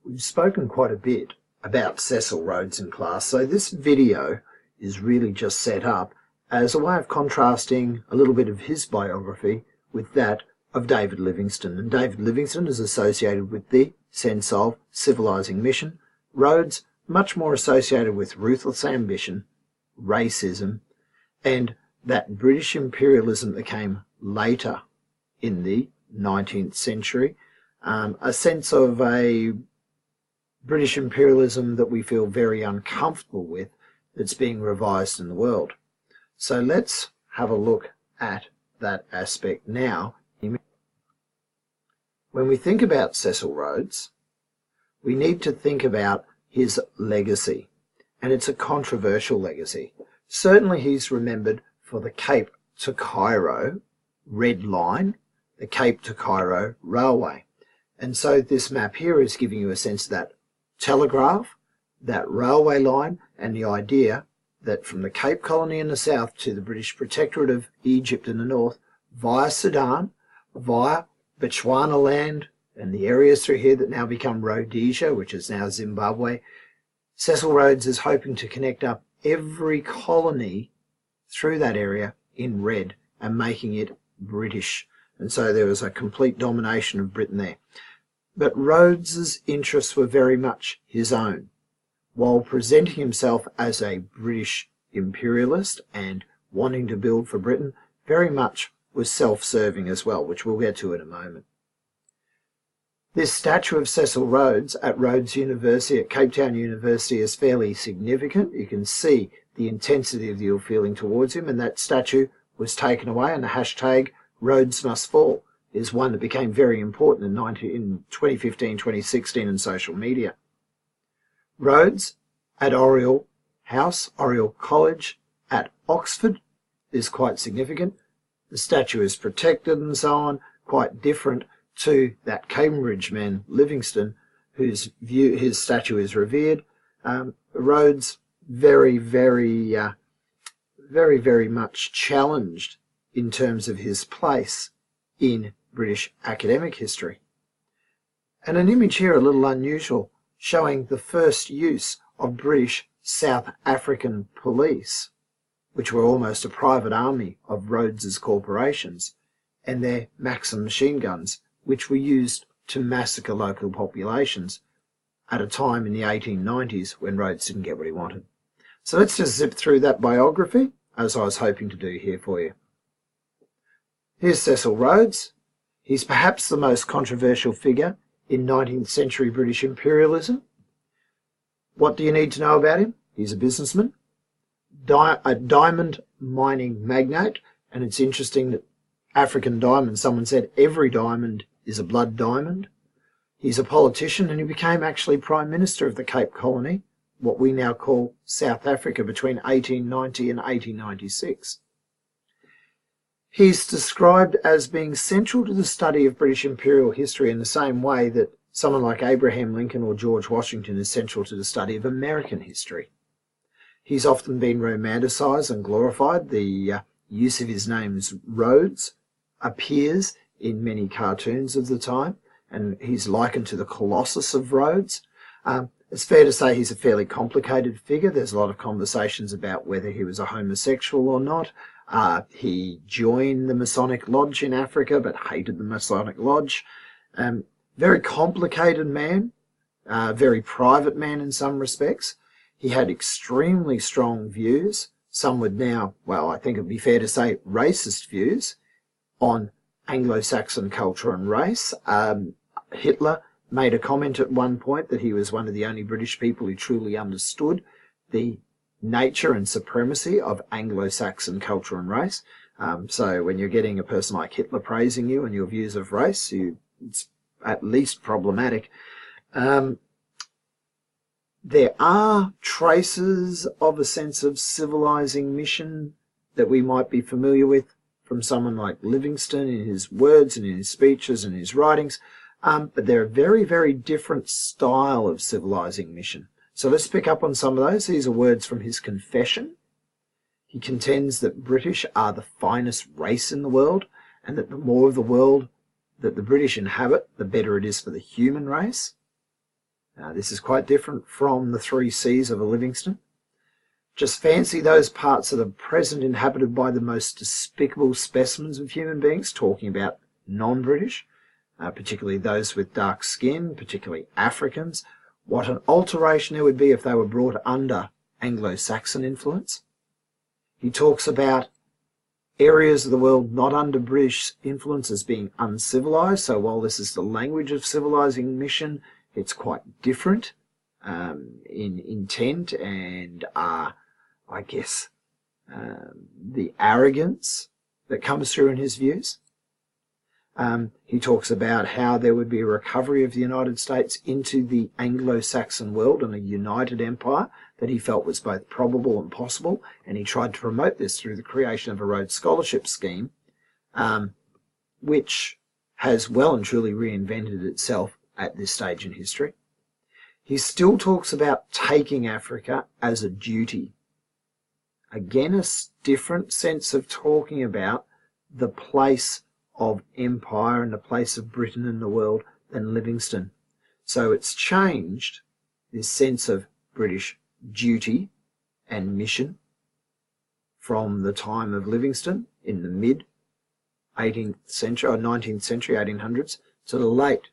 We've spoken quite a bit about Cecil Rhodes in class, so this video is really just set up as a way of contrasting a little bit of his biography with that of David Livingstone. And David Livingstone is associated with the sense of civilizing mission. Rhodes, much more associated with ruthless ambition, racism, and that British imperialism that came later in the 19th century, a sense of a British imperialism that we feel very uncomfortable with, that's being revised in the world. So let's have a look at that aspect now. When we think about Cecil Rhodes, we need to think about his legacy, and it's a controversial legacy. Certainly he's remembered for the Cape to Cairo Red Line, the Cape to Cairo Railway. And so this map here is giving you a sense of that telegraph, that railway line, and the idea that from the Cape Colony in the south to the British Protectorate of Egypt in the north, via Sudan, via Botswana land, and the areas through here that now become Rhodesia, which is now Zimbabwe, Cecil Rhodes is hoping to connect up every colony through that area in red and making it British. And so there was a complete domination of Britain there. But Rhodes's interests were very much his own. While presenting himself as a British imperialist and wanting to build for Britain, very much was self-serving as well, which we'll get to in a moment. This statue of Cecil Rhodes at Rhodes University, at Cape Town University, is fairly significant. You can see the intensity of your feeling towards him, and that statue was taken away, and the hashtag Rhodes Must Fall is one that became very important in 2015, 2016 in social media. Rhodes at Oriel House, Oriel College at Oxford is quite significant. The statue is protected and so on, quite different to that Cambridge man, Livingstone, his statue is revered. Rhodes very much challenged in terms of his place in British academic history. And an image here a little unusual, showing the first use of British South African police, which were almost a private army of Rhodes's corporations, and their Maxim machine guns, which were used to massacre local populations at a time in the 1890s when Rhodes didn't get what he wanted. So let's just zip through that biography, as I was hoping to do here for you. Here's Cecil Rhodes. He's perhaps the most controversial figure in 19th century British imperialism. What do you need to know about him? He's a businessman, a diamond mining magnate, and it's interesting that African diamond, someone said every diamond is a blood diamond. He's a politician, and he became actually Prime Minister of the Cape Colony, what we now call South Africa, between 1890 and 1896. He's described as being central to the study of British imperial history in the same way that someone like Abraham Lincoln or George Washington is central to the study of American history. He's often been romanticised and glorified. The use of his name, Rhodes, appears in many cartoons of the time, and he's likened to the Colossus of Rhodes. It's fair to say he's a fairly complicated figure. There's a lot of conversations about whether he was a homosexual or not. He joined the Masonic Lodge in Africa, but hated the Masonic Lodge. Very complicated man, very private man in some respects. He had extremely strong views. Some would now, well, I think it would be fair to say, racist views on Anglo-Saxon culture and race. Hitler made a comment at one point that he was one of the only British people who truly understood the nature and supremacy of Anglo-Saxon culture and race. So when you're getting a person like Hitler praising you and your views of race, it's at least problematic. There are traces of a sense of civilizing mission that we might be familiar with from someone like Livingstone in his words and in his speeches and his writings, but they're a very different style of civilizing mission. So let's pick up on some of those. These are words from his confession. He contends that British are the finest race in the world, and that the more of the world that the British inhabit, the better it is for the human race. This is quite different from the 3 C's of a Livingstone. Just fancy those parts of the present inhabited by the most despicable specimens of human beings, talking about non-British, particularly those with dark skin, particularly Africans. What an alteration there would be if they were brought under Anglo-Saxon influence. He talks about areas of the world not under British influence as being uncivilized. So while this is the language of civilizing mission, it's quite different in intent and, I guess, the arrogance that comes through in his views. He talks about how there would be a recovery of the United States into the Anglo-Saxon world and a united empire that he felt was both probable and possible, and he tried to promote this through the creation of a Rhodes Scholarship Scheme, which has well and truly reinvented itself at this stage in history. He still talks about taking Africa as a duty. Again, a different sense of talking about the place of empire and the place of Britain in the world than Livingstone. So it's changed this sense of British duty and mission from the time of Livingstone in the mid 18th century or 19th century, 1800s, to the late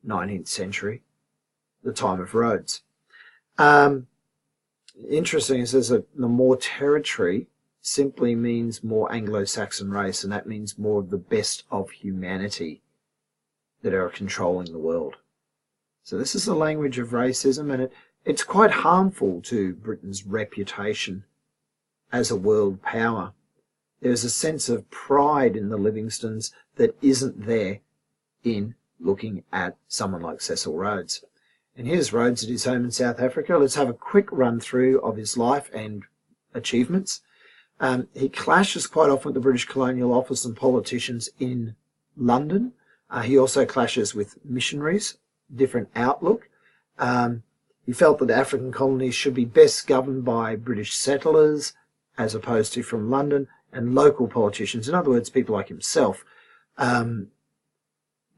19th century, the time of Rhodes. Interesting, it says that the more territory simply means more Anglo-Saxon race, and that means more of the best of humanity that are controlling the world. So this is the language of racism, and it's quite harmful to Britain's reputation as a world power. There's a sense of pride in the Livingstones that isn't there in looking at someone like Cecil Rhodes. And here's Rhodes at his home in South Africa. Let's have a quick run through of his life and achievements. He clashes quite often with the British Colonial Office and politicians in London. He also clashes with missionaries, different outlook. He felt that African colonies should be best governed by British settlers as opposed to from London, and local politicians, in other words, people like himself.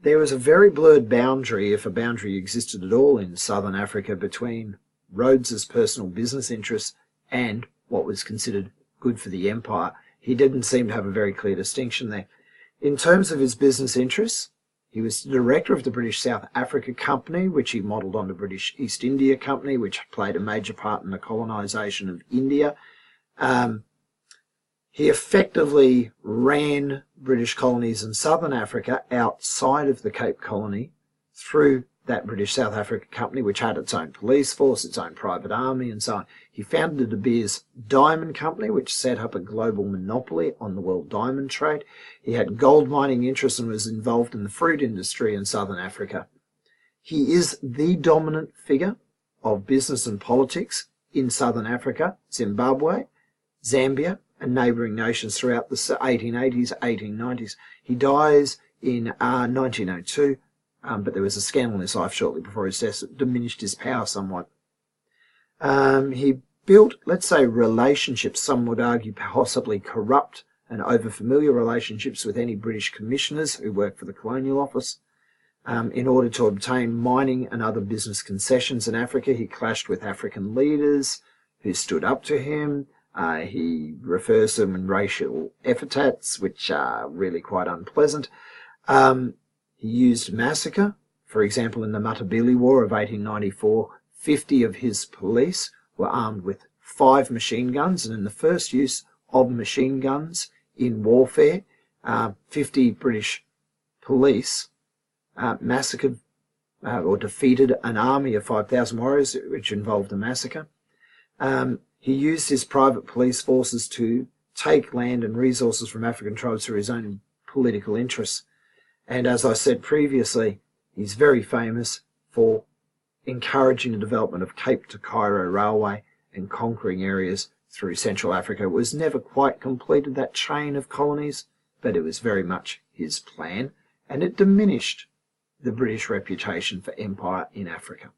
There was a very blurred boundary, if a boundary existed at all, in southern Africa between Rhodes's personal business interests and what was considered good for the empire. He didn't seem to have a very clear distinction there. In terms of his business interests, he was the director of the British South Africa Company, which he modelled on the British East India Company, which played a major part in the colonisation of India. He effectively ran British colonies in southern Africa outside of the Cape Colony through that British South Africa Company, which had its own police force, its own private army, and so on. He founded the De Beers Diamond Company, which set up a global monopoly on the world diamond trade. He had gold mining interests and was involved in the fruit industry in southern Africa. He is the dominant figure of business and politics in southern Africa, Zimbabwe, Zambia, and neighbouring nations throughout the 1880s, 1890s. He dies in 1902, but there was a scandal in his life shortly before his death that diminished his power somewhat. He built, let's say, relationships, some would argue possibly corrupt and over-familiar relationships with any British commissioners who worked for the Colonial Office. In order to obtain mining and other business concessions in Africa, he clashed with African leaders who stood up to him. He refers to them in racial epithets, which are really quite unpleasant. He used massacre. For example, in the Matabele War of 1894, 50 of his police were armed with 5 machine guns, and in the first use of machine guns in warfare, 50 British police massacred or defeated an army of 5,000 warriors, which involved a massacre. He used his private police forces to take land and resources from African tribes for his own political interests. And as I said previously, he's very famous for encouraging the development of Cape to Cairo Railway and conquering areas through Central Africa. It was never quite completed, that chain of colonies, but it was very much his plan, and it diminished the British reputation for empire in Africa.